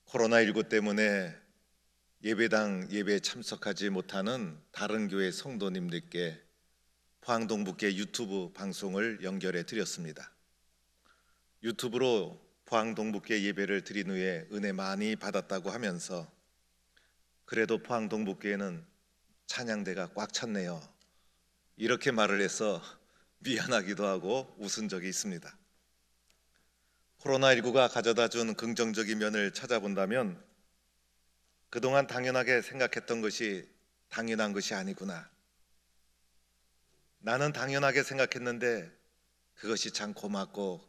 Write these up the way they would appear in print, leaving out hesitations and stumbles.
코로나19 때문에 예배당 예배에 참석하지 못하는 다른 교회 성도님들께 포항동북교회 유튜브 방송을 연결해 드렸습니다. 유튜브로 포항동북교회 예배를 드린 후에 은혜 많이 받았다고 하면서 그래도 포항동북교회는 찬양대가 꽉 찼네요, 이렇게 말을 해서 미안하기도 하고 웃은 적이 있습니다. 코로나19가 가져다준 긍정적인 면을 찾아본다면 그동안 당연하게 생각했던 것이 당연한 것이 아니구나, 나는 당연하게 생각했는데 그것이 참 고맙고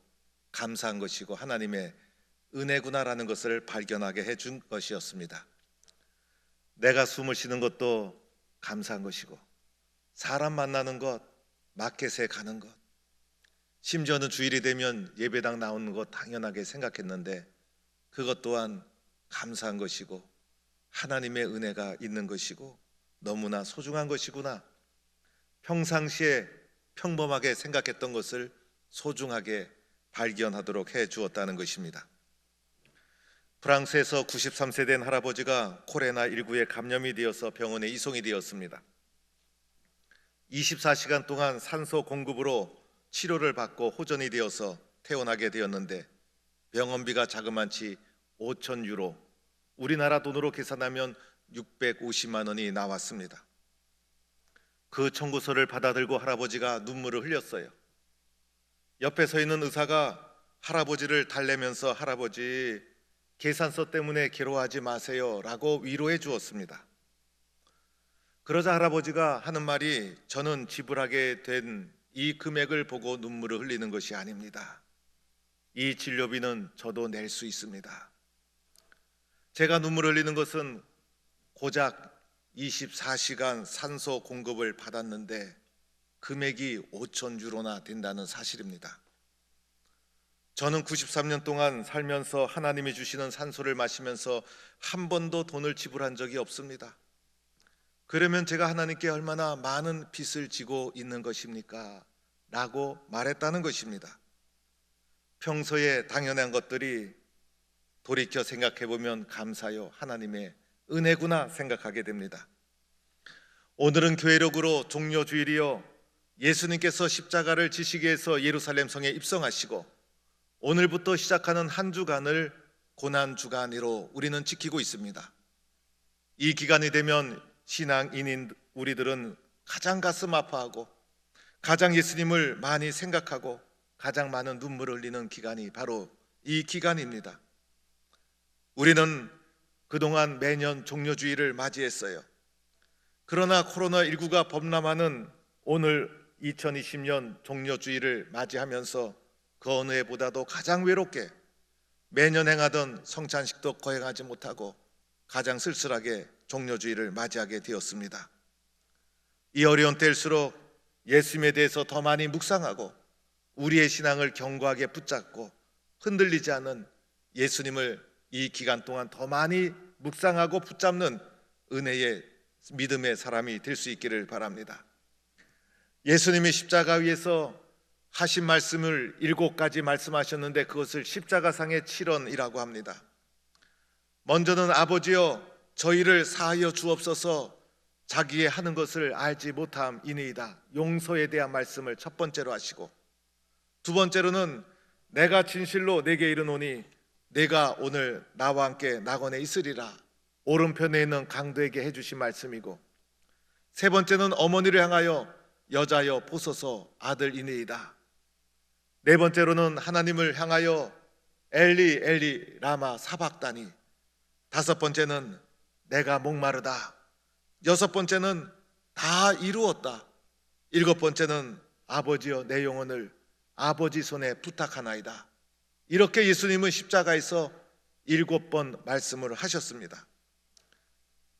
감사한 것이고 하나님의 은혜구나라는 것을 발견하게 해준 것이었습니다. 내가 숨을 쉬는 것도 감사한 것이고, 사람 만나는 것, 마켓에 가는 것, 심지어는 주일이 되면 예배당 나오는 것 당연하게 생각했는데 그것 또한 감사한 것이고 하나님의 은혜가 있는 것이고 너무나 소중한 것이구나, 평상시에 평범하게 생각했던 것을 소중하게 발견하도록 해 주었다는 것입니다. 프랑스에서 93세 된 할아버지가 코로나19에 감염이 되어서 병원에 이송이 되었습니다. 24시간 동안 산소 공급으로 치료를 받고 호전이 되어서 퇴원하게 되었는데 병원비가 자그마치 5천 유로, 우리나라 돈으로 계산하면 650만 원이 나왔습니다. 그 청구서를 받아들고 할아버지가 눈물을 흘렸어요. 옆에 서 있는 의사가 할아버지를 달래면서 할아버지, 계산서 때문에 괴로워하지 마세요 라고 위로해 주었습니다. 그러자 할아버지가 하는 말이, 저는 지불하게 된 이 금액을 보고 눈물을 흘리는 것이 아닙니다. 이 진료비는 저도 낼 수 있습니다. 제가 눈물을 흘리는 것은 고작 24시간 산소 공급을 받았는데 금액이 5천 유로나 된다는 사실입니다. 저는 93년 동안 살면서 하나님이 주시는 산소를 마시면서 한 번도 돈을 지불한 적이 없습니다. 그러면 제가 하나님께 얼마나 많은 빚을 지고 있는 것입니까? 라고 말했다는 것입니다. 평소에 당연한 것들이 돌이켜 생각해보면 감사요, 하나님의 은혜구나 생각하게 됩니다. 오늘은 교회력으로 종료주일이요, 예수님께서 십자가를 지시기 위해서 예루살렘 성에 입성하시고 오늘부터 시작하는 한 주간을 고난주간으로 우리는 지키고 있습니다. 이 기간이 되면 신앙인인 우리들은 가장 가슴 아파하고 가장 예수님을 많이 생각하고 가장 많은 눈물을 흘리는 기간이 바로 이 기간입니다. 우리는 그동안 매년 종료주일을 맞이했어요. 그러나 코로나19가 범람하는 오늘 2020년 종료주일을 맞이하면서 그 어느 해보다도 가장 외롭게 매년 행하던 성찬식도 거행하지 못하고 가장 쓸쓸하게 종료주일을 맞이하게 되었습니다. 이 어려운 때일수록 예수님에 대해서 더 많이 묵상하고 우리의 신앙을 견고하게 붙잡고 흔들리지 않은 예수님을 이 기간 동안 더 많이 묵상하고 붙잡는 은혜의 믿음의 사람이 될 수 있기를 바랍니다. 예수님이 십자가 위에서 하신 말씀을 7가지 말씀하셨는데 그것을 십자가상의 칠언이라고 합니다. 먼저는 아버지여 저희를 사하여 주옵소서, 자기의 하는 것을 알지 못함이니이다, 용서에 대한 말씀을 첫 번째로 하시고, 두 번째로는 내가 진실로 내게 이르노니 내가 오늘 나와 함께 낙원에 있으리라, 오른편에 있는 강도에게 해주신 말씀이고, 세 번째는 어머니를 향하여 여자여 보소서 아들이니이다, 네 번째로는 하나님을 향하여 엘리 엘리 라마 사박다니, 다섯 번째는 내가 목마르다, 여섯 번째는 다 이루었다, 일곱 번째는 아버지여 내 영혼을 아버지 손에 부탁하나이다. 이렇게 예수님은 십자가에서 7번 말씀을 하셨습니다.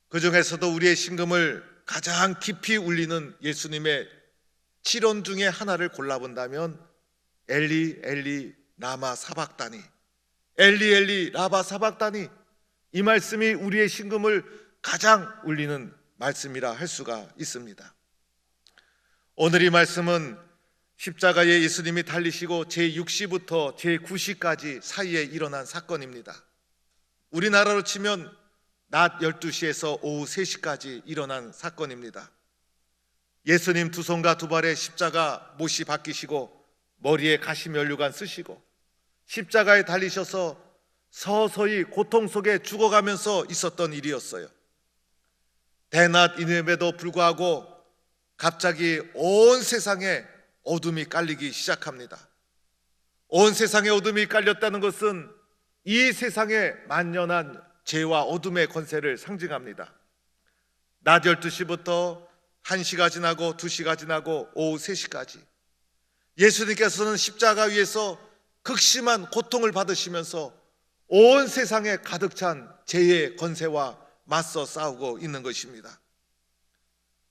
그 중에서도 우리의 심금을 가장 깊이 울리는 예수님의 칠언 중에 하나를 골라본다면 엘리 엘리 라마 사박다니, 엘리 엘리 라마 사박다니, 이 말씀이 우리의 심금을 가장 울리는 말씀이라 할 수가 있습니다. 오늘 이 말씀은 십자가에 예수님이 달리시고 제6시부터 제9시까지 사이에 일어난 사건입니다. 우리나라로 치면 낮 12시에서 오후 3시까지 일어난 사건입니다. 예수님 두 손과 두 발에 십자가 못이 박히시고 머리에 가시면류관 쓰시고 십자가에 달리셔서 서서히 고통 속에 죽어가면서 있었던 일이었어요. 대낮임에도 불구하고 갑자기 온 세상에 어둠이 깔리기 시작합니다. 온 세상에 어둠이 깔렸다는 것은 이 세상에 만연한 죄와 어둠의 권세를 상징합니다. 낮 12시부터 1시가 지나고 2시가 지나고 오후 3시까지 예수님께서는 십자가 위에서 극심한 고통을 받으시면서 온 세상에 가득 찬 죄의 권세와 맞서 싸우고 있는 것입니다.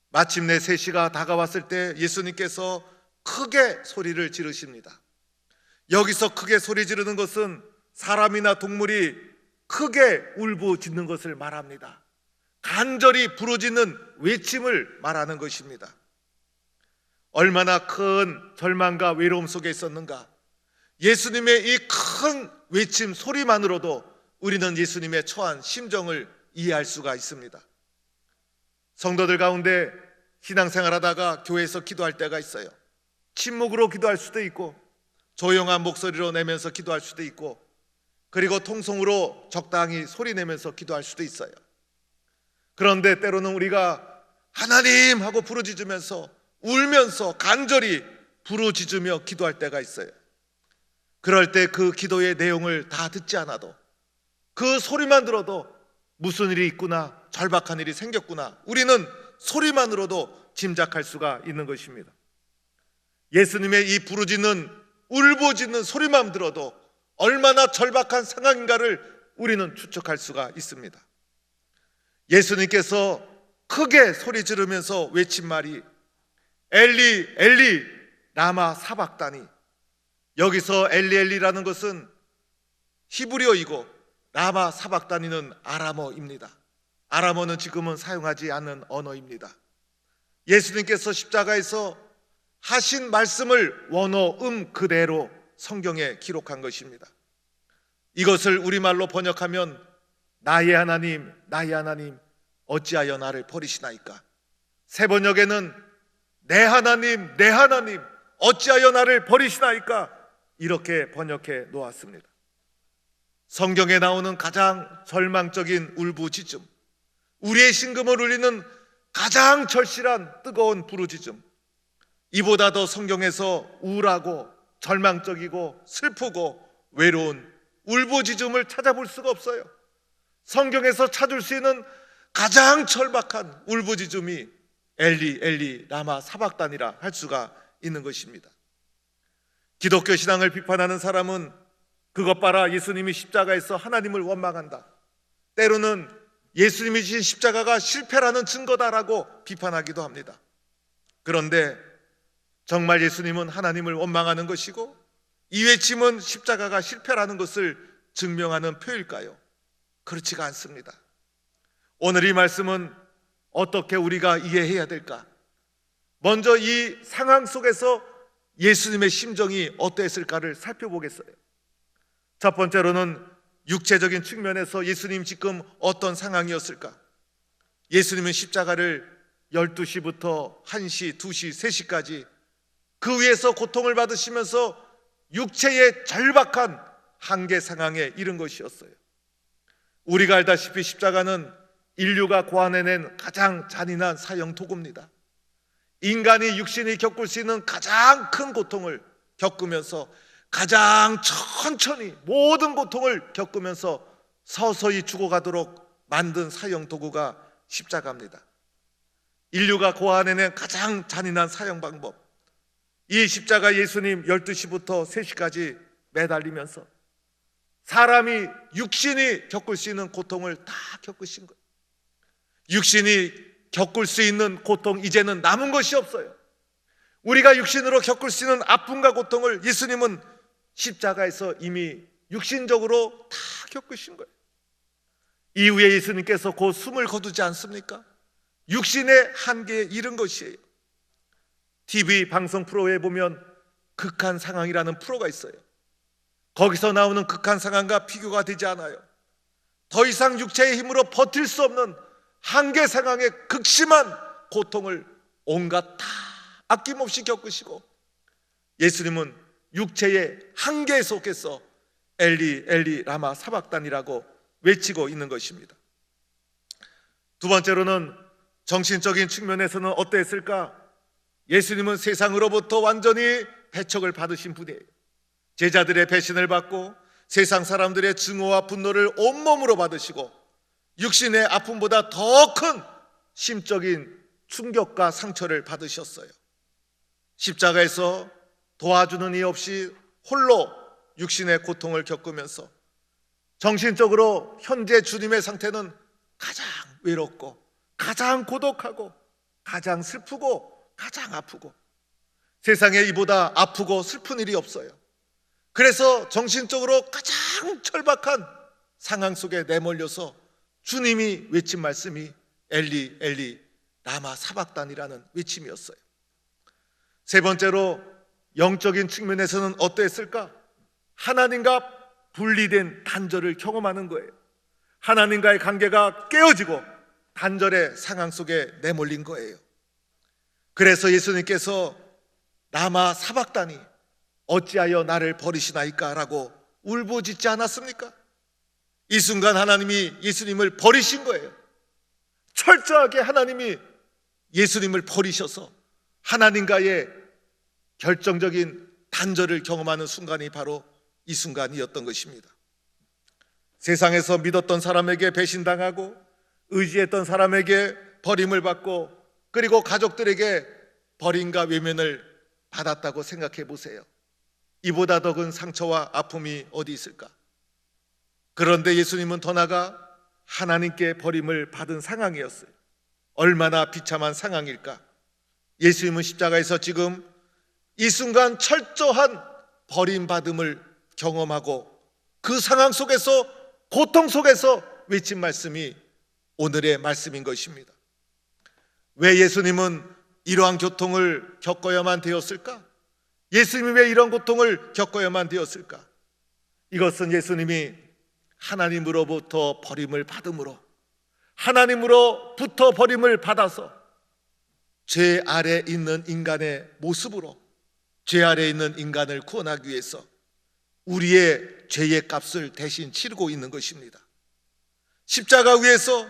마침내 3시가 다가왔을 때 예수님께서 크게 소리를 지르십니다. 여기서 크게 소리 지르는 것은 사람이나 동물이 크게 울부짖는 것을 말합니다. 간절히 부르짖는 외침을 말하는 것입니다. 얼마나 큰 절망과 외로움 속에 있었는가. 예수님의 이 큰 외침 소리만으로도 우리는 예수님의 처한 심정을 이해할 수가 있습니다. 성도들 가운데 신앙생활하다가 교회에서 기도할 때가 있어요. 침묵으로 기도할 수도 있고 조용한 목소리로 내면서 기도할 수도 있고 그리고 통성으로 적당히 소리 내면서 기도할 수도 있어요. 그런데 때로는 우리가 하나님 하고 부르짖으면서 울면서 간절히 부르짖으며 기도할 때가 있어요. 그럴 때 그 기도의 내용을 다 듣지 않아도 그 소리만 들어도 무슨 일이 있구나, 절박한 일이 생겼구나, 우리는 소리만으로도 짐작할 수가 있는 것입니다. 예수님의 이 부르짖는 울부짖는 소리만 들어도 얼마나 절박한 상황인가를 우리는 추측할 수가 있습니다. 예수님께서 크게 소리 지르면서 외친 말이 엘리 엘리 라마 사박다니. 여기서 엘리 엘리라는 것은 히브리어이고 라마 사박다니는 아람어입니다. 아람어는 지금은 사용하지 않는 언어입니다. 예수님께서 십자가에서 하신 말씀을 원어 그대로 성경에 기록한 것입니다. 이것을 우리말로 번역하면 나의 하나님 나의 하나님 어찌하여 나를 버리시나이까. 새 번역에는 내 하나님 어찌하여 나를 버리시나이까, 이렇게 번역해 놓았습니다. 성경에 나오는 가장 절망적인 울부짖음, 우리의 심금을 울리는 가장 절실한 뜨거운 부르짖음, 이보다 더 성경에서 우울하고 절망적이고 슬프고 외로운 울부짖음을 찾아볼 수가 없어요. 성경에서 찾을 수 있는 가장 절박한 울부짖음이 엘리 엘리 라마 사박단이라 할 수가 있는 것입니다. 기독교 신앙을 비판하는 사람은 그것 봐라, 예수님이 십자가에서 하나님을 원망한다, 때로는 예수님이 지신 십자가가 실패라는 증거다라고 비판하기도 합니다. 그런데 정말 예수님은 하나님을 원망하는 것이고 이 외침은 십자가가 실패라는 것을 증명하는 표일까요? 그렇지가 않습니다. 오늘 이 말씀은 어떻게 우리가 이해해야 될까? 먼저 이 상황 속에서 예수님의 심정이 어떠했을까를 살펴보겠어요. 첫 번째로는 육체적인 측면에서 예수님 지금 어떤 상황이었을까? 예수님은 십자가를 12시부터 1시, 2시, 3시까지 그 위에서 고통을 받으시면서 육체의 절박한 한계 상황에 이른 것이었어요. 우리가 알다시피 십자가는 인류가 고안해낸 가장 잔인한 사형 도구입니다. 인간이 육신이 겪을 수 있는 가장 큰 고통을 겪으면서 가장 천천히 모든 고통을 겪으면서 서서히 죽어가도록 만든 사형 도구가 십자가입니다. 인류가 고안해낸 가장 잔인한 사형 방법, 이 십자가 예수님 12시부터 3시까지 매달리면서 사람이 육신이 겪을 수 있는 고통을 다 겪으신 거예요. 육신이 겪을 수 있는 고통, 이제는 남은 것이 없어요. 우리가 육신으로 겪을 수 있는 아픔과 고통을 예수님은 십자가에서 이미 육신적으로 다 겪으신 거예요. 이후에 예수님께서 곧 숨을 거두지 않습니까? 육신의 한계에 이른 것이에요. TV 방송 프로에 보면 극한 상황이라는 프로가 있어요. 거기서 나오는 극한 상황과 비교가 되지 않아요. 더 이상 육체의 힘으로 버틸 수 없는 한계 상황의 극심한 고통을 온갖 다 아낌없이 겪으시고, 예수님은 육체의 한계 속에서 엘리 엘리 라마 사박단이라고 외치고 있는 것입니다. 두 번째로는 정신적인 측면에서는 어땠을까? 예수님은 세상으로부터 완전히 배척을 받으신 분이에요. 제자들의 배신을 받고 세상 사람들의 증오와 분노를 온몸으로 받으시고, 육신의 아픔보다 더 큰 심적인 충격과 상처를 받으셨어요. 십자가에서 도와주는 이 없이 홀로 육신의 고통을 겪으면서 정신적으로 현재 주님의 상태는 가장 외롭고 가장 고독하고 가장 슬프고 가장 아프고, 세상에 이보다 아프고 슬픈 일이 없어요. 그래서 정신적으로 가장 절박한 상황 속에 내몰려서 주님이 외친 말씀이 엘리 엘리 라마 사박단이라는 외침이었어요. 세 번째로 영적인 측면에서는 어떠했을까? 하나님과 분리된 단절을 경험하는 거예요. 하나님과의 관계가 깨어지고 단절의 상황 속에 내몰린 거예요. 그래서 예수님께서 라마 사박단이 어찌하여 나를 버리시나이까 라고 울부짖지 않았습니까? 이 순간 하나님이 예수님을 버리신 거예요. 철저하게 하나님이 예수님을 버리셔서 하나님과의 결정적인 단절을 경험하는 순간이 바로 이 순간이었던 것입니다. 세상에서 믿었던 사람에게 배신당하고 의지했던 사람에게 버림을 받고, 그리고 가족들에게 버림과 외면을 받았다고 생각해 보세요. 이보다 더 큰 상처와 아픔이 어디 있을까? 그런데 예수님은 더 나아가 하나님께 버림을 받은 상황이었어요. 얼마나 비참한 상황일까? 예수님은 십자가에서 지금 이 순간 철저한 버림받음을 경험하고 그 상황 속에서, 고통 속에서 외친 말씀이 오늘의 말씀인 것입니다. 왜 예수님은 이러한 고통을 겪어야만 되었을까? 예수님이 왜 이런 고통을 겪어야만 되었을까? 이것은 예수님이 하나님으로부터 버림을 받음으로, 하나님으로부터 버림을 받아서 죄 아래 있는 인간의 모습으로 죄 아래 있는 인간을 구원하기 위해서 우리의 죄의 값을 대신 치르고 있는 것입니다. 십자가 위에서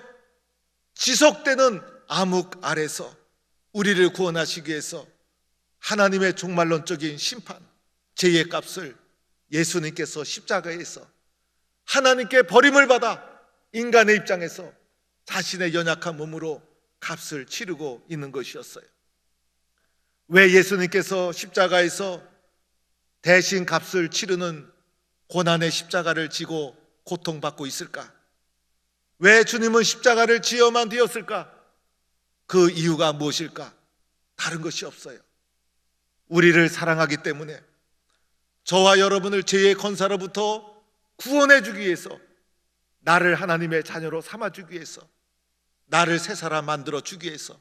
지속되는 암흑 아래서 우리를 구원하시기 위해서 하나님의 종말론적인 심판, 죄의 값을 예수님께서 십자가에서 하나님께 버림을 받아 인간의 입장에서 자신의 연약한 몸으로 값을 치르고 있는 것이었어요. 왜 예수님께서 십자가에서 대신 값을 치르는 고난의 십자가를 지고 고통받고 있을까? 왜 주님은 십자가를 지어만 되었을까? 그 이유가 무엇일까? 다른 것이 없어요. 우리를 사랑하기 때문에, 저와 여러분을 죄의 권사로부터 구원해 주기 위해서, 나를 하나님의 자녀로 삼아주기 위해서, 나를 새 사람 만들어 주기 위해서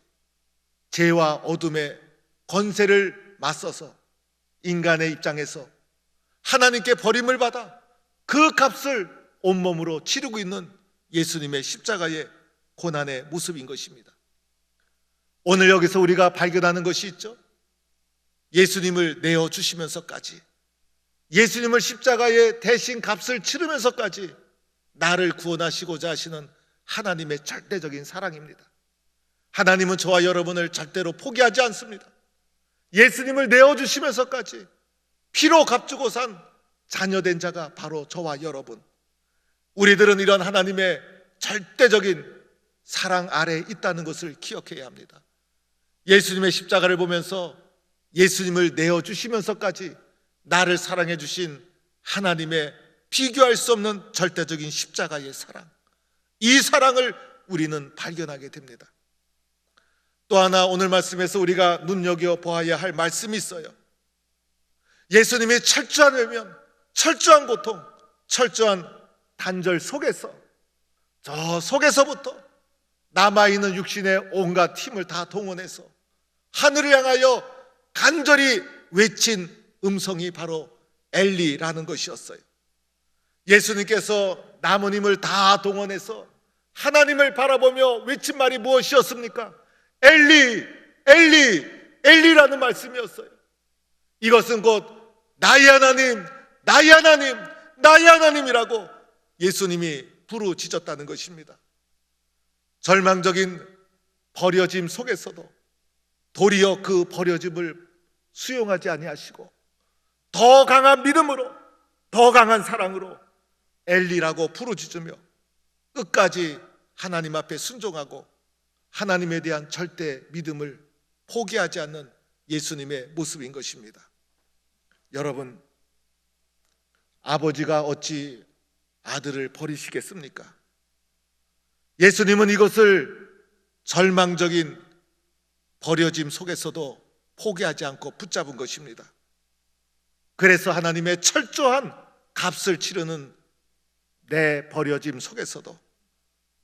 죄와 어둠의 권세를 맞서서 인간의 입장에서 하나님께 버림을 받아 그 값을 온몸으로 치르고 있는 예수님의 십자가의 고난의 모습인 것입니다. 오늘 여기서 우리가 발견하는 것이 있죠. 예수님을 내어주시면서까지, 예수님을 십자가의 대신 값을 치르면서까지 나를 구원하시고자 하시는 하나님의 절대적인 사랑입니다. 하나님은 저와 여러분을 절대로 포기하지 않습니다. 예수님을 내어주시면서까지 피로 값주고 산 자녀된 자가 바로 저와 여러분, 우리들은 이런 하나님의 절대적인 사랑 아래에 있다는 것을 기억해야 합니다. 예수님의 십자가를 보면서 예수님을 내어주시면서까지 나를 사랑해 주신 하나님의 비교할 수 없는 절대적인 십자가의 사랑, 이 사랑을 우리는 발견하게 됩니다. 또 하나 오늘 말씀에서 우리가 눈여겨보아야 할 말씀이 있어요. 예수님의 철저한 외면, 철저한 고통, 철저한 단절 속에서, 저 속에서부터 남아있는 육신의 온갖 힘을 다 동원해서 하늘을 향하여 간절히 외친 음성이 바로 엘리라는 것이었어요. 예수님께서 나무님을 다 동원해서 하나님을 바라보며 외친 말이 무엇이었습니까? 엘리, 엘리, 엘리라는 말씀이었어요. 이것은 곧 나의 하나님, 나의 하나님, 나의 하나님이라고 예수님이 부르짖었다는 것입니다. 절망적인 버려짐 속에서도 도리어 그 버려짐을 수용하지 아니하시고 더 강한 믿음으로, 더 강한 사랑으로 엘리라고 부르짖으며 끝까지 하나님 앞에 순종하고 하나님에 대한 절대 믿음을 포기하지 않는 예수님의 모습인 것입니다. 여러분, 아버지가 어찌 아들을 버리시겠습니까? 예수님은 이것을 절망적인 버려짐 속에서도 포기하지 않고 붙잡은 것입니다. 그래서 하나님의 철저한 값을 치르는 내 버려짐 속에서도,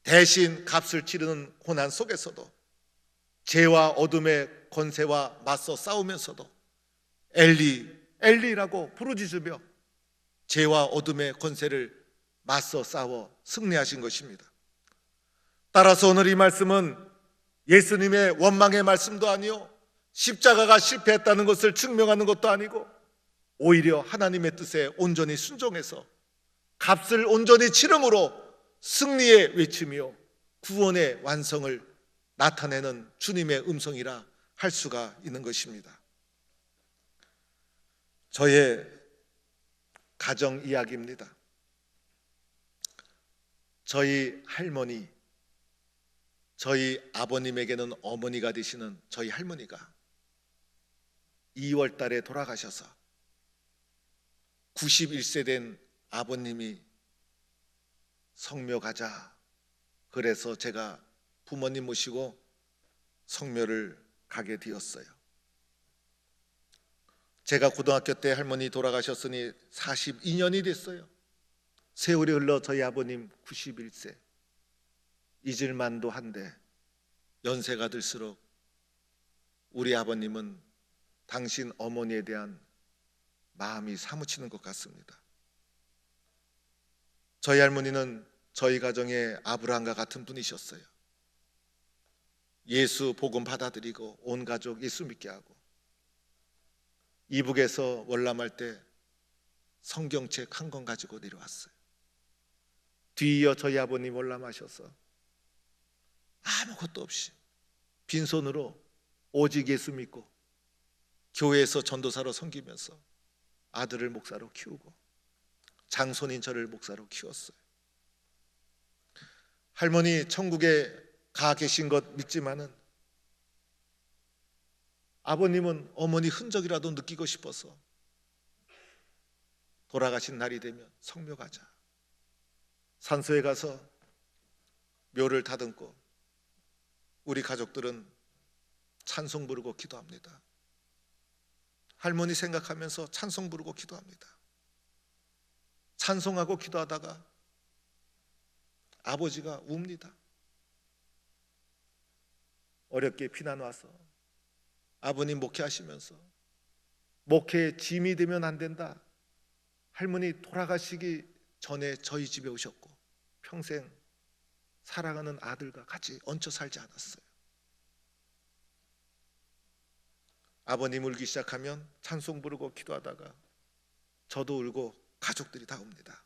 대신 값을 치르는 고난 속에서도, 죄와 어둠의 권세와 맞서 싸우면서도 엘리, 엘리라고 부르짖으며 죄와 어둠의 권세를 맞서 싸워 승리하신 것입니다. 따라서 오늘 이 말씀은 예수님의 원망의 말씀도 아니요, 십자가가 실패했다는 것을 증명하는 것도 아니고, 오히려 하나님의 뜻에 온전히 순종해서 값을 온전히 치름으로 승리의 외침이요 구원의 완성을 나타내는 주님의 음성이라 할 수가 있는 것입니다. 저의 가정 이야기입니다. 저희 할머니, 저희 아버님에게는 어머니가 되시는 저희 할머니가 2월 달에 돌아가셔서 91세 된 아버님이 성묘 가자 그래서 제가 부모님 모시고 성묘를 가게 되었어요. 제가 고등학교 때 할머니 돌아가셨으니 42년이 됐어요. 세월이 흘러 저희 아버님 91세, 잊을만도 한데 연세가 들수록 우리 아버님은 당신 어머니에 대한 마음이 사무치는 것 같습니다. 저희 할머니는 저희 가정의 아브라함과 같은 분이셨어요. 예수 복음 받아들이고 온 가족 예수 믿게 하고, 이북에서 월남할 때 성경책 한 권 가지고 내려왔어요. 뒤이어 저희 아버님 월남하셔서 아무것도 없이 빈손으로 오직 예수 믿고 교회에서 전도사로 섬기면서 아들을 목사로 키우고 장손인 저를 목사로 키웠어요. 할머니 천국에 가 계신 것 믿지만은 아버님은 어머니 흔적이라도 느끼고 싶어서 돌아가신 날이 되면 성묘 가자, 산소에 가서 묘를 다듬고 우리 가족들은 찬송 부르고 기도합니다. 할머니 생각하면서 찬송 부르고 기도합니다. 찬송하고 기도하다가 아버지가 웁니다. 어렵게 피난 와서 아버님 목회하시면서 목회에 짐이 되면 안 된다, 할머니 돌아가시기 전에 저희 집에 오셨고 평생 사랑하는 아들과 같이 얹혀 살지 않았어요. 아버님 울기 시작하면 찬송 부르고 기도하다가 저도 울고 가족들이 다 웁니다.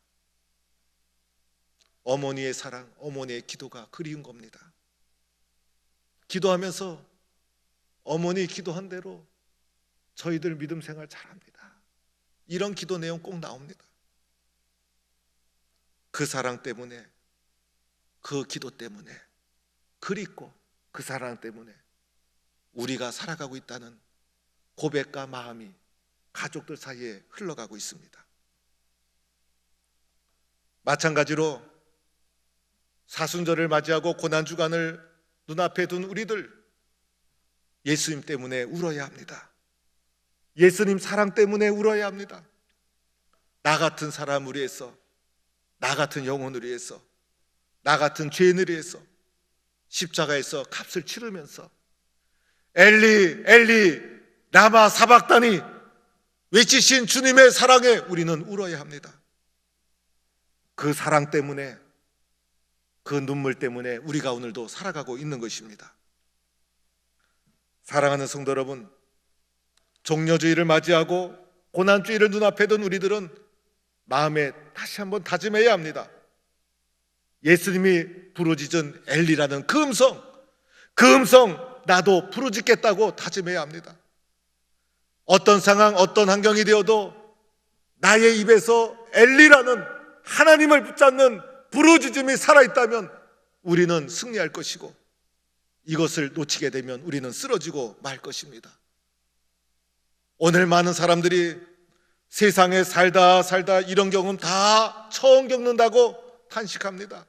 어머니의 사랑, 어머니의 기도가 그리운 겁니다. 기도하면서 어머니 기도한 대로 저희들 믿음 생활 잘합니다. 이런 기도 내용 꼭 나옵니다. 그 사랑 때문에, 그 기도 때문에, 그립고 그 사랑 때문에 우리가 살아가고 있다는 고백과 마음이 가족들 사이에 흘러가고 있습니다. 마찬가지로 사순절을 맞이하고 고난주간을 눈앞에 둔 우리들, 예수님 때문에 울어야 합니다. 예수님 사랑 때문에 울어야 합니다. 나 같은 사람을 위해서, 나 같은 영혼을 위해서, 나 같은 죄인을 위해서 십자가에서 값을 치르면서 엘리 엘리 라마 사박다니 외치신 주님의 사랑에 우리는 울어야 합니다. 그 사랑 때문에, 그 눈물 때문에 우리가 오늘도 살아가고 있는 것입니다. 사랑하는 성도 여러분, 종려주의를 맞이하고 고난주의를 눈앞에 둔 우리들은 마음에 다시 한번 다짐해야 합니다. 예수님이 부르짖은 엘리라는 그 음성 나도 부르짖겠다고 다짐해야 합니다. 어떤 상황, 어떤 환경이 되어도 나의 입에서 엘리라는 하나님을 붙잡는 부르짖음이 살아있다면 우리는 승리할 것이고, 이것을 놓치게 되면 우리는 쓰러지고 말 것입니다. 오늘 많은 사람들이 세상에 살다 이런 경험 다 처음 겪는다고 탄식합니다.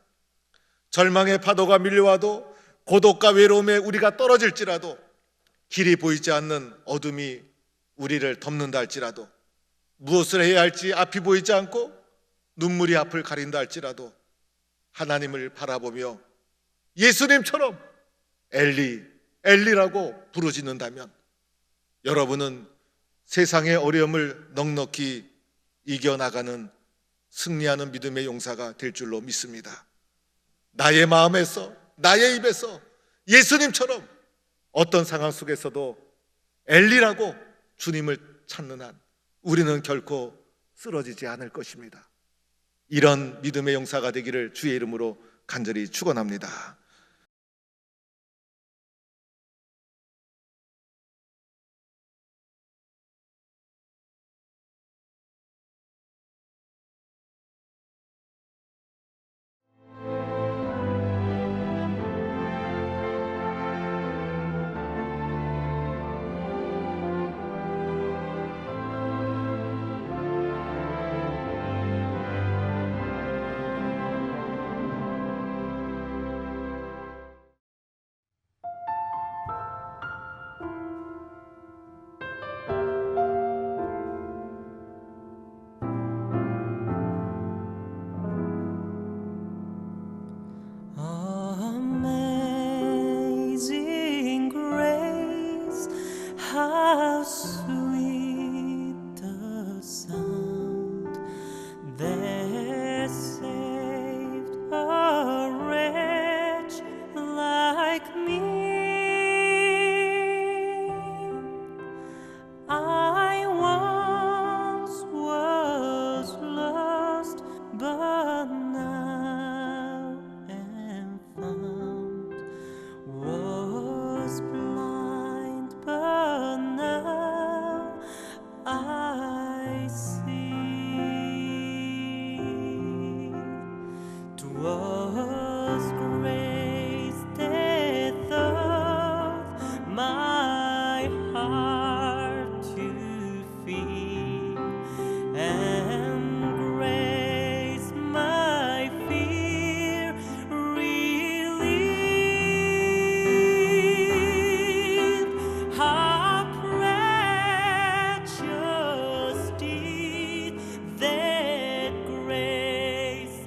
절망의 파도가 밀려와도, 고독과 외로움에 우리가 떨어질지라도, 길이 보이지 않는 어둠이 우리를 덮는다 할지라도, 무엇을 해야 할지 앞이 보이지 않고 눈물이 앞을 가린다 할지라도 하나님을 바라보며 예수님처럼 엘리라고 부르짖는다면 여러분은 세상의 어려움을 넉넉히 이겨나가는 승리하는 믿음의 용사가 될 줄로 믿습니다. 나의 마음에서, 나의 입에서 예수님처럼 어떤 상황 속에서도 엘리라고 주님을 찾는 한 우리는 결코 쓰러지지 않을 것입니다. 이런 믿음의 용사가 되기를 주의 이름으로 간절히 축원합니다. Amazing grace, how sweet the sound that saved a wretch like me. I once was lost, but now am found. Was blind, but now I see. 'Twas grace that taught my heart to fear, and grace my fear relieved. How precious did that grace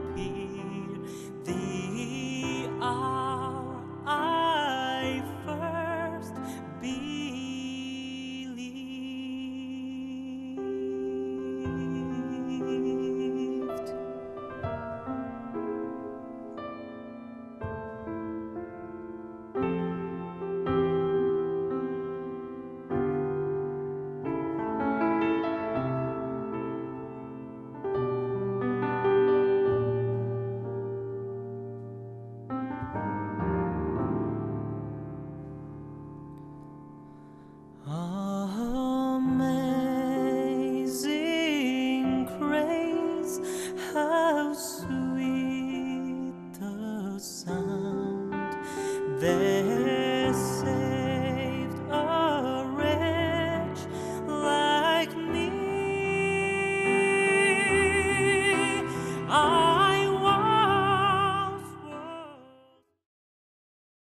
appear, the hour I first believed. Amazing grace, how sweet the sound that